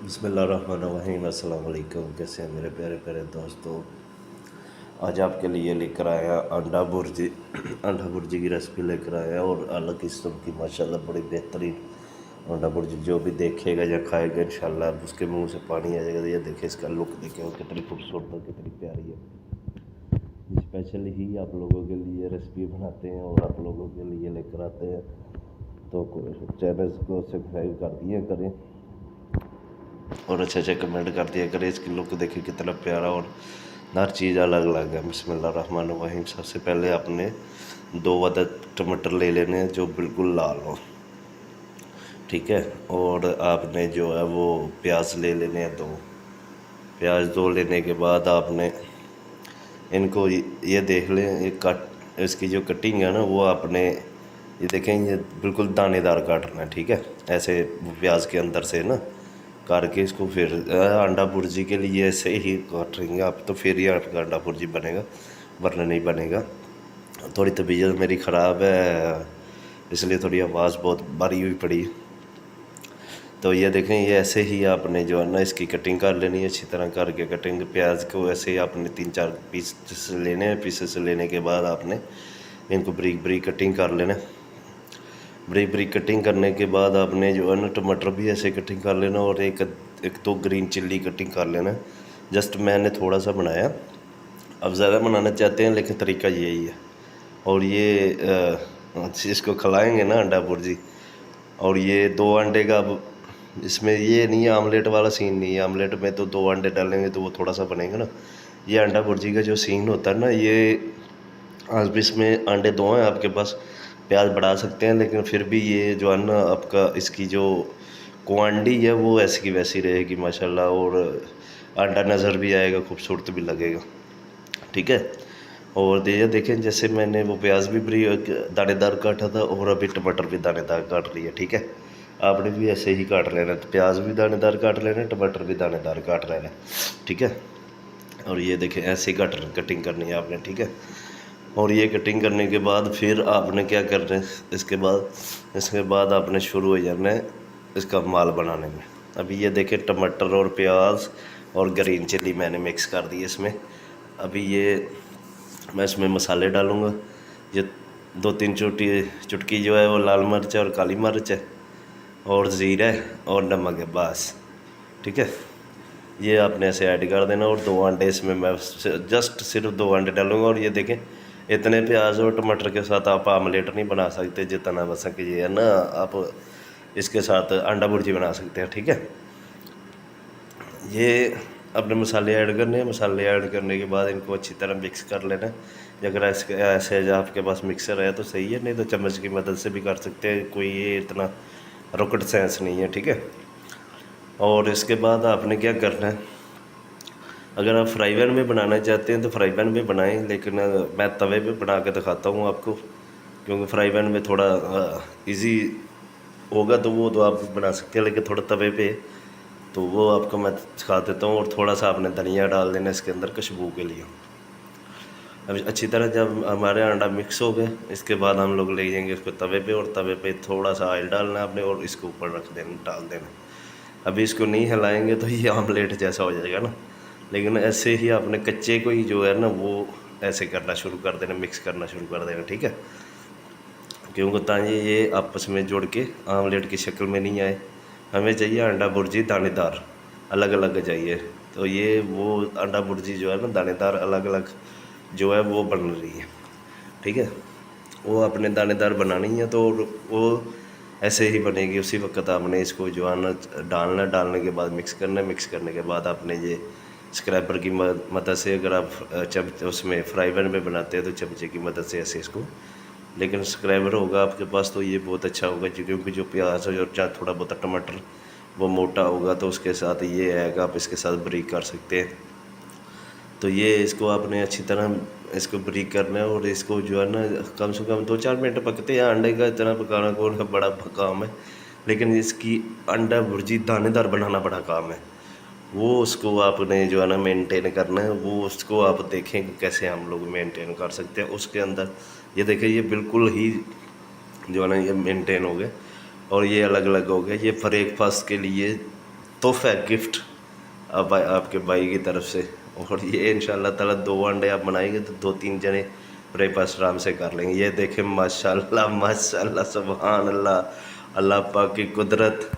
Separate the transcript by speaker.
Speaker 1: बिस्मिल्लाहिर्रहमानिर्रहीम। अस्सलाम वालेकुम। कैसे हैं मेरे प्यारे प्यारे दोस्तों। आज आपके लिए लेकर आया अंडा भुर्जी अंडा भुर्जी की रेसिपी लेकर आया और अलग किस्म की माशाल्लाह बड़ी बेहतरीन अंडा भुर्जी। जो भी देखेगा या खाएगा इंशाल्लाह उसके मुंह से पानी आ जाएगा। ये देखे इसका लुक देखे और कितनी खूबसूरत और कितनी प्यारी है। स्पेशली ही आप लोगों के लिए रेसिपी बनाते हैं और आप लोगों के लिए लेकर आते हैं, तो चैनल को सब्सक्राइब कर दिया करें और अच्छे कमेंट कर दिया करें। इसकी लुक देखिए कितना प्यारा और हर चीज़ अलग अलग है। बिस्मिल्लाहिर्रहमानिर्रहीम। सबसे पहले आपने 2 अदद टमाटर ले लेने हैं जो बिल्कुल लाल हो, ठीक है। और आपने जो है वो प्याज ले लेने हैं 2 प्याज। 2 लेने के बाद आपने इनको ये देख लें, ये कट इसकी जो कटिंग है ना वो आपने ये देखें, ये बिल्कुल दानेदार काटना है, ठीक है। ऐसे प्याज के अंदर से ना करके इसको फिर अंडा भुर्जी के लिए ऐसे ही काटेंगे आप, तो फिर ही अंडा भुर्जी बनेगा, वरना नहीं बनेगा। थोड़ी तबीयत मेरी ख़राब है इसलिए थोड़ी आवाज़ बहुत भारी हुई पड़ी। तो ये देखें, ये ऐसे ही आपने जो है ना इसकी कटिंग कर लेनी है अच्छी तरह करके। कटिंग प्याज को ऐसे ही आपने 3-4 पीस लेने हैं। पीसेस लेने के बाद आपने इनको बारीक बारीक कटिंग कर लेना। बारीक बारीक कटिंग करने के बाद आपने जो है ना टमाटर भी ऐसे कटिंग कर लेना और एक 2 ग्रीन चिल्ली कटिंग कर लेना। जस्ट मैंने थोड़ा सा बनाया, अब ज़्यादा बनाना चाहते हैं लेकिन तरीका यही है। और ये इसको खिलाएंगे ना अंडा भुर्जी, और ये 2 अंडे का, अब इसमें ये नहीं है आमलेट वाला सीन नहीं है। आमलेट में तो 2 अंडे डालेंगे तो वो थोड़ा सा बनेगा ना। ये अंडा भुर्जी का जो सीन होता है ना, ये आज भी इसमें अंडे 2 हैं आपके पास, प्याज बढ़ा सकते हैं, लेकिन फिर भी ये जो है ना आपका इसकी जो क्वांटिटी है वो ऐसी की वैसी रहेगी माशाल्लाह। और अंडा नज़र भी आएगा, खूबसूरत भी लगेगा, ठीक है। और ये देखें, जैसे मैंने वो प्याज भी बड़ी दानेदार काटा था और अभी टमाटर भी दानेदार काट लिया, ठीक है। आपने भी ऐसे ही काट लेना, प्याज भी दानेदार काट लेना, टमाटर भी दानेदार काट लेना, ठीक है। और ये देखें ऐसे ही कटिंग करनी है आपने, ठीक है। और ये कटिंग करने के बाद फिर आपने क्या करना है, इसके बाद आपने शुरू हो जाना है इसका माल बनाने में। अभी ये देखें, टमाटर और प्याज और ग्रीन चिल्ली मैंने मिक्स कर दी इसमें। अभी ये मैं इसमें मसाले डालूँगा। ये 2-3 चुटकी जो है वो लाल मिर्च और काली मिर्च है और ज़ीरा और नमक है, बस, ठीक है। ये आपने ऐसे ऐड कर देना। और 2 अंडे इसमें मैं जस्ट सिर्फ 2 अंडे डालूँगा। और ये देखें, इतने प्याज और टमाटर के साथ आप आमलेट नहीं बना सकते जितना बस कि ये है ना, आप इसके साथ अंडा भुर्जी बना सकते हैं, ठीक है। ये अपने मसाले ऐड करने हैं। मसाले ऐड करने के बाद इनको अच्छी तरह मिक्स कर लेना है। अगर ऐसे आपके पास मिक्सर है तो सही है, नहीं तो चम्मच की मदद से भी कर सकते हैं, कोई ये इतना रॉकेट साइंस नहीं है, ठीक है। और इसके बाद आपने क्या करना है, अगर आप फ्राई पैन में बनाना चाहते हैं तो फ्राई पैन में बनाएं, लेकिन मैं तवे पे बना के दिखाता हूँ आपको, क्योंकि फ्राई पैन में थोड़ा इजी होगा तो वो तो आप बना सकते हैं, लेकिन थोड़ा तवे पे तो वो आपको मैं सिखा देता हूँ। और थोड़ा सा आपने धनिया डाल देना इसके अंदर खुशबू के लिए। अब अच्छी तरह जब हमारे अंडा मिक्स हो गए, इसके बाद हम लोग ले जाएंगे इसको तवे पे, और तवे पे थोड़ा सा ऑयल डालना आपने और इसको ऊपर रख देना, डाल देना। अभी इसको नहीं हिलाएंगे तो ये आमलेट जैसा हो जाएगा ना, लेकिन ऐसे ही आपने कच्चे को ही जो है ना वो ऐसे करना शुरू कर देना, मिक्स करना शुरू कर देना, ठीक है। क्योंकि ताकि ये आपस में जुड़ के आमलेट की शक्ल में नहीं आए। हमें चाहिए अंडा भुर्जी दानेदार, अलग अलग चाहिए। तो ये वो अंडा भुर्जी जो है ना दानेदार अलग अलग जो है वो बन रही है, ठीक है। वो अपने दानेदार बनानी है तो वो ऐसे ही बनेगी। उसी वक्त आपने इसको जो है ना डालने के बाद मिक्स करना है। मिक्स करने के बाद आपने ये स्क्रैपर की मदद से, अगर आप उसमें फ्राई पैन में बनाते हैं तो चमचे की मदद से ऐसे इसको, लेकिन स्क्रैबर होगा आपके पास तो ये बहुत अच्छा होगा, क्योंकि जो प्याज और चाहे थोड़ा बहुत टमाटर वो मोटा होगा तो उसके साथ ये आएगा, आप इसके साथ बारीक कर सकते हैं। तो ये इसको आपने अच्छी तरह इसको बारीक करना है। और इसको जो है ना कम से कम 2-4 मिनट पकते हैं। अंडे का इतना पकाना कौन है, बड़ा काम है, लेकिन इसकी अंडा भुर्जी दानेदार बनाना बड़ा काम है। वो उसको आपने जो है ना मेंटेन करना है। वो उसको आप देखें कि कैसे हम लोग मेंटेन कर सकते हैं उसके अंदर। ये देखिए, ये बिल्कुल ही जो है ना ये मेंटेन हो गए और ये अलग अलग हो गए। ये ब्रेकफास्ट के लिए तोहफा गिफ्ट अब आपके भाई की तरफ से। और ये इंशाल्लाह ताला 2 अंडे आप बनाएंगे तो 2-3 जने ब्रेकफास्ट आराम से कर लेंगे। ये देखें माशाल्लाह माशाल्लाह सुभान अल्लाह, अल्लाह पाक की कुदरत।